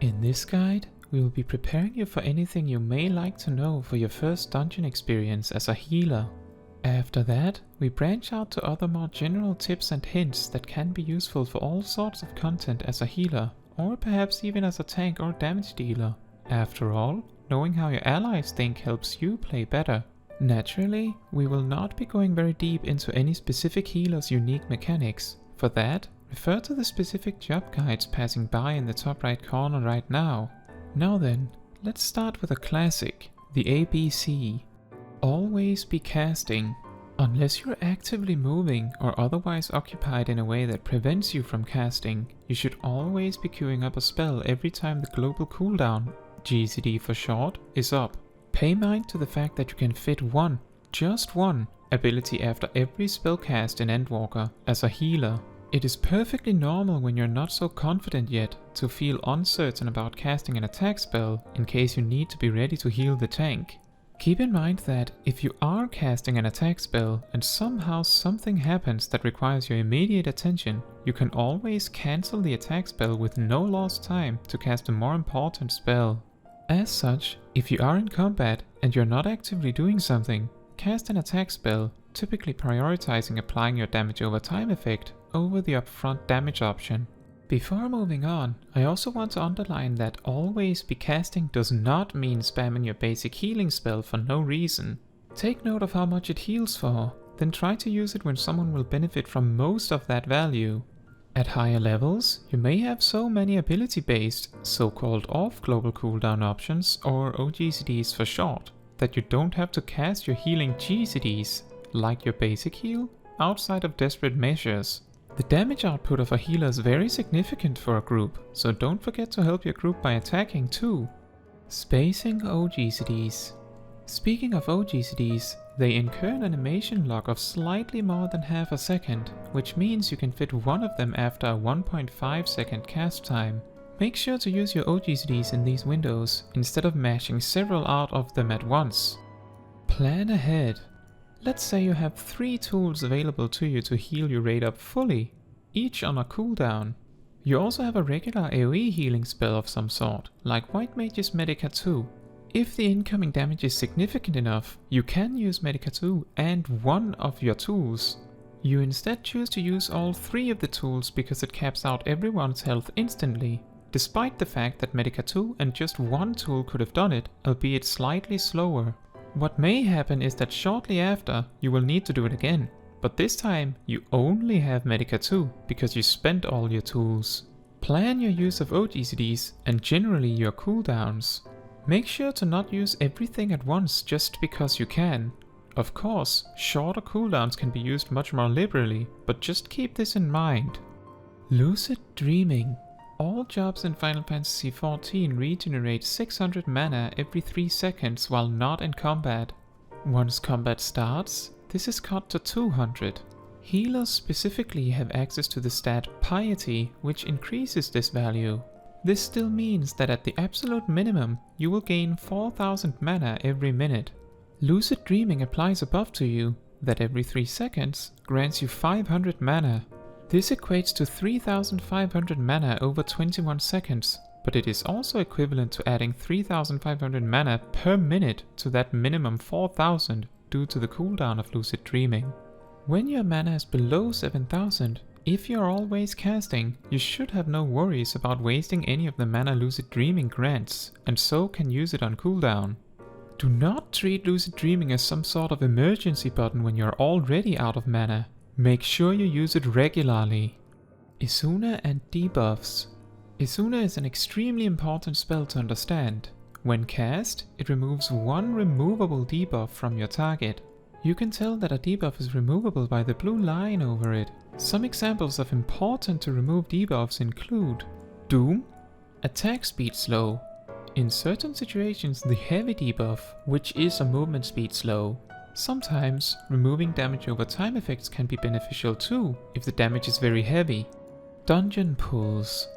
In this guide, we will be preparing you for anything you may like to know for your first dungeon experience as a healer. After that, we branch out to other more general tips and hints that can be useful for all sorts of content as a healer, or perhaps even as a tank or damage dealer. After all, knowing how your allies think helps you play better. Naturally, we will not be going very deep into any specific healer's unique mechanics. For that, refer to the specific job guides passing by in the top right corner right now. Now then, let's start with a classic, the ABC. Always be casting. Unless you're actively moving or otherwise occupied in a way that prevents you from casting, you should always be queuing up a spell every time the global cooldown, GCD for short, is up. Pay mind to the fact that you can fit one, just one, ability after every spell cast in Endwalker as a healer. It is perfectly normal when you're not so confident yet to feel uncertain about casting an attack spell in case you need to be ready to heal the tank. Keep in mind that if you are casting an attack spell and somehow something happens that requires your immediate attention, you can always cancel the attack spell with no lost time to cast a more important spell. As such, if you are in combat and you're not actively doing something, cast an attack spell, typically prioritizing applying your damage over time effect over the upfront damage option. Before moving on, I also want to underline that always be casting does not mean spamming your basic healing spell for no reason. Take note of how much it heals for, then try to use it when someone will benefit from most of that value. At higher levels, you may have so many ability-based, so-called off-global cooldown options, or oGCDs for short, that you don't have to cast your healing GCDs, like your basic heal, outside of desperate measures. The damage output of a healer is very significant for a group, so don't forget to help your group by attacking too. Spacing oGCDs. Speaking of oGCDs, they incur an animation lock of slightly more than half a second, which means you can fit one of them after a 1.5 second cast time. Make sure to use your oGCDs in these windows, instead of mashing several out of them at once. Plan ahead. Let's say you have 3 tools available to you to heal your raid up fully, each on a cooldown. You also have a regular AoE healing spell of some sort, like White Mage's Medica 2. If the incoming damage is significant enough, you can use Medica 2 and one of your tools. You instead choose to use all 3 of the tools because it caps out everyone's health instantly, despite the fact that Medica 2 and just one tool could have done it, albeit slightly slower. What may happen is that shortly after, you will need to do it again, but this time you only have Medica 2 because you spent all your tools. Plan your use of oGCDs and generally your cooldowns. Make sure to not use everything at once just because you can. Of course, shorter cooldowns can be used much more liberally, but just keep this in mind. Lucid Dreaming. All jobs in Final Fantasy XIV regenerate 600 mana every 3 seconds while not in combat. Once combat starts, this is cut to 200. Healers specifically have access to the stat Piety, which increases this value. This still means that at the absolute minimum, you will gain 4000 mana every minute. Lucid Dreaming applies a buff to you that every 3 seconds grants you 500 mana. This equates to 3500 mana over 21 seconds, but it is also equivalent to adding 3500 mana per minute to that minimum 4000 due to the cooldown of Lucid Dreaming. When your mana is below 7000, if you are always casting, you should have no worries about wasting any of the mana Lucid Dreaming grants, and so can use it on cooldown. Do not treat Lucid Dreaming as some sort of emergency button when you are already out of mana. Make sure you use it regularly. Esuna and Debuffs. Esuna is an extremely important spell to understand. When cast, it removes one removable debuff from your target. You can tell that a debuff is removable by the blue line over it. Some examples of important to remove debuffs include Doom, attack speed slow. In certain situations the heavy debuff, which is a movement speed slow. Sometimes, removing damage over time effects can be beneficial too, if the damage is very heavy. Dungeon pulls.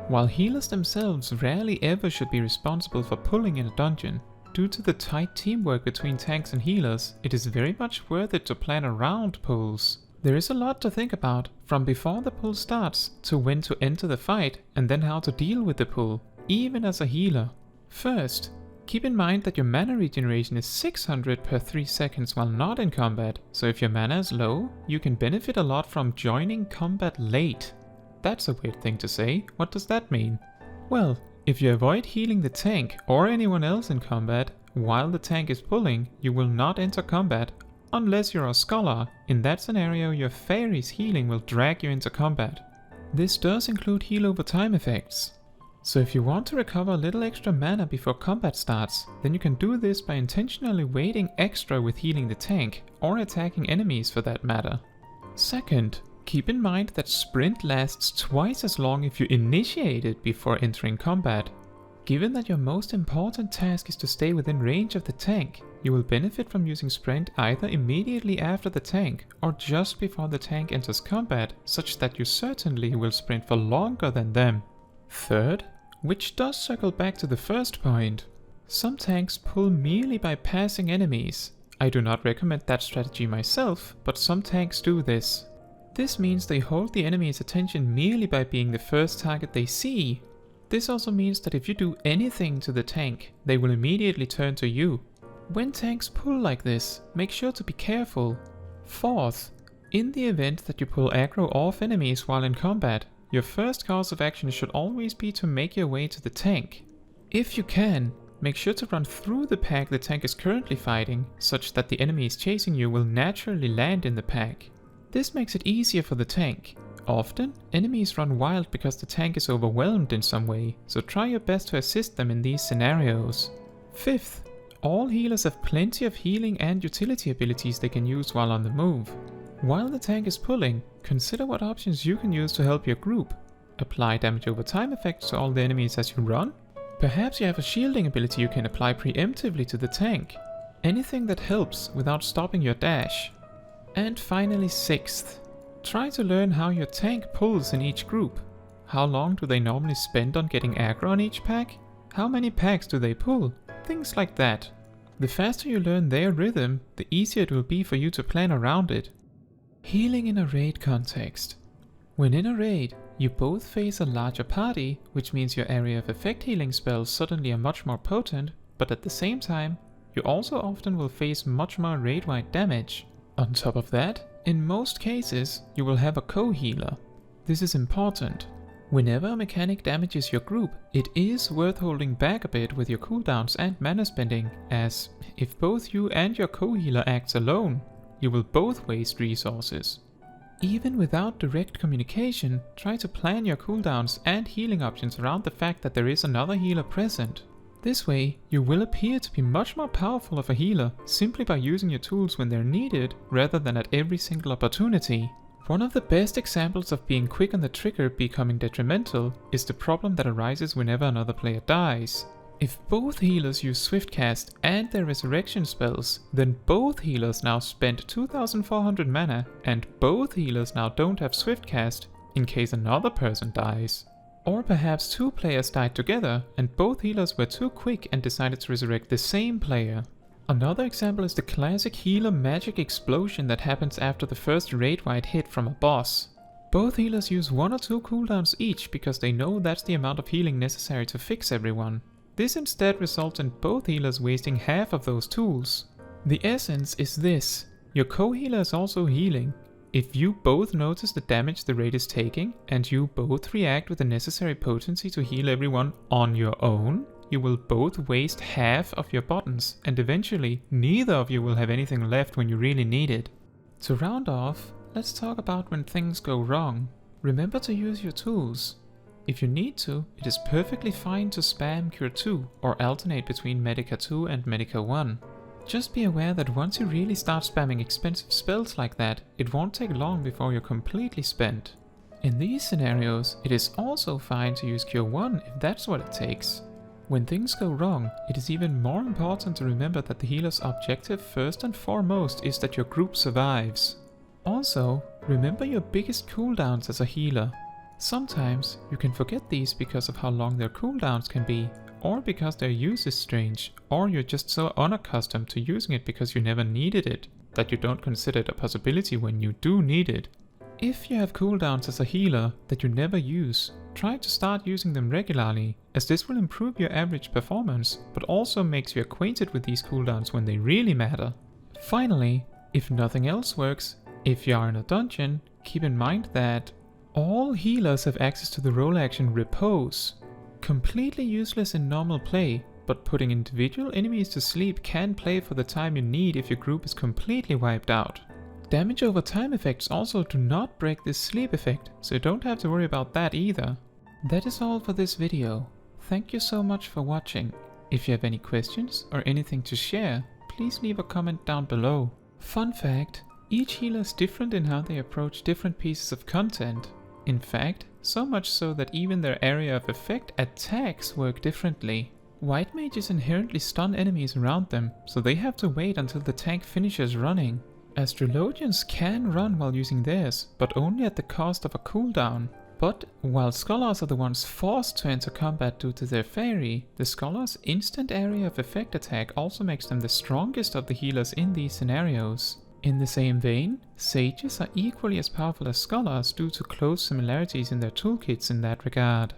While healers themselves rarely ever should be responsible for pulling in a dungeon, due to the tight teamwork between tanks and healers, it is very much worth it to plan around pulls. There is a lot to think about, from before the pull starts, to when to enter the fight, and then how to deal with the pull, even as a healer. First, keep in mind that your mana regeneration is 600 per 3 seconds while not in combat, so if your mana is low, you can benefit a lot from joining combat late. That's a weird thing to say. What does that mean? Well, if you avoid healing the tank or anyone else in combat while the tank is pulling, you will not enter combat unless you're a scholar. In that scenario, your fairy's healing will drag you into combat. This does include heal over time effects. So if you want to recover a little extra mana before combat starts, then you can do this by intentionally waiting extra with healing the tank, or attacking enemies for that matter. Second, keep in mind that sprint lasts twice as long if you initiate it before entering combat. Given that your most important task is to stay within range of the tank, you will benefit from using sprint either immediately after the tank or just before the tank enters combat, such that you certainly will sprint for longer than them. Third, which does circle back to the first point, some tanks pull merely by passing enemies. I do not recommend that strategy myself, but some tanks do this. This means they hold the enemy's attention merely by being the first target they see. This also means that if you do anything to the tank, they will immediately turn to you. When tanks pull like this, make sure to be careful. Fourth, in the event that you pull aggro off enemies while in combat, your first course of action should always be to make your way to the tank. If you can, make sure to run through the pack the tank is currently fighting, such that the enemies chasing you will naturally land in the pack. This makes it easier for the tank. Often, enemies run wild because the tank is overwhelmed in some way, so try your best to assist them in these scenarios. Fifth, all healers have plenty of healing and utility abilities they can use while on the move. While the tank is pulling, consider what options you can use to help your group. Apply damage over time effects to all the enemies as you run. Perhaps you have a shielding ability you can apply preemptively to the tank. Anything that helps without stopping your dash. And finally, sixth, try to learn how your tank pulls in each group. How long do they normally spend on getting aggro on each pack? How many packs do they pull? Things like that. The faster you learn their rhythm, the easier it will be for you to plan around it. Healing in a raid context. When in a raid, you both face a larger party, which means your area of effect healing spells suddenly are much more potent, but at the same time, you also often will face much more raid-wide damage. On top of that, in most cases, you will have a co-healer. This is important. Whenever a mechanic damages your group, it is worth holding back a bit with your cooldowns and mana spending, as if both you and your co-healer acts alone, you will both waste resources. Even without direct communication, try to plan your cooldowns and healing options around the fact that there is another healer present. This way, you will appear to be much more powerful of a healer simply by using your tools when they're needed rather than at every single opportunity. One of the best examples of being quick on the trigger becoming detrimental is the problem that arises whenever another player dies. If both healers use Swift Cast and their resurrection spells, then both healers now spend 2400 mana and both healers now don't have Swift Cast in case another person dies. Or perhaps two players died together and both healers were too quick and decided to resurrect the same player. Another example is the classic healer magic explosion that happens after the first raid-wide hit from a boss. Both healers use 1 or 2 cooldowns each because they know that's the amount of healing necessary to fix everyone. This instead results in both healers wasting half of those tools. The essence is this: your co-healer is also healing. If you both notice the damage the raid is taking, and you both react with the necessary potency to heal everyone on your own, you will both waste half of your buttons, and eventually neither of you will have anything left when you really need it. To round off, let's talk about when things go wrong. Remember to use your tools. If you need to, it is perfectly fine to spam Cure 2 or alternate between Medica 2 and Medica 1. Just be aware that once you really start spamming expensive spells like that, it won't take long before you're completely spent. In these scenarios, it is also fine to use Cure 1 if that's what it takes. When things go wrong, it is even more important to remember that the healer's objective first and foremost is that your group survives. Also, remember your biggest cooldowns as a healer. Sometimes you can forget these because of how long their cooldowns can be, or because their use is strange, or you're just so unaccustomed to using it because you never needed it, that you don't consider it a possibility when you do need it. If you have cooldowns as a healer that you never use, try to start using them regularly, as this will improve your average performance, but also makes you acquainted with these cooldowns when they really matter. Finally, if nothing else works, if you are in a dungeon, keep in mind that all healers have access to the role action Repose. Completely useless in normal play, but putting individual enemies to sleep can play for the time you need if your group is completely wiped out. Damage over time effects also do not break this sleep effect, so you don't have to worry about that either. That is all for this video. Thank you so much for watching. If you have any questions or anything to share, please leave a comment down below. Fun fact, each healer is different in how they approach different pieces of content. In fact, so much so that even their area of effect attacks work differently. White mages inherently stun enemies around them, so they have to wait until the tank finishes running. Astrologians can run while using theirs, but only at the cost of a cooldown. But while scholars are the ones forced to enter combat due to their fairy, the scholars' instant area of effect attack also makes them the strongest of the healers in these scenarios. In the same vein, sages are equally as powerful as scholars due to close similarities in their toolkits in that regard.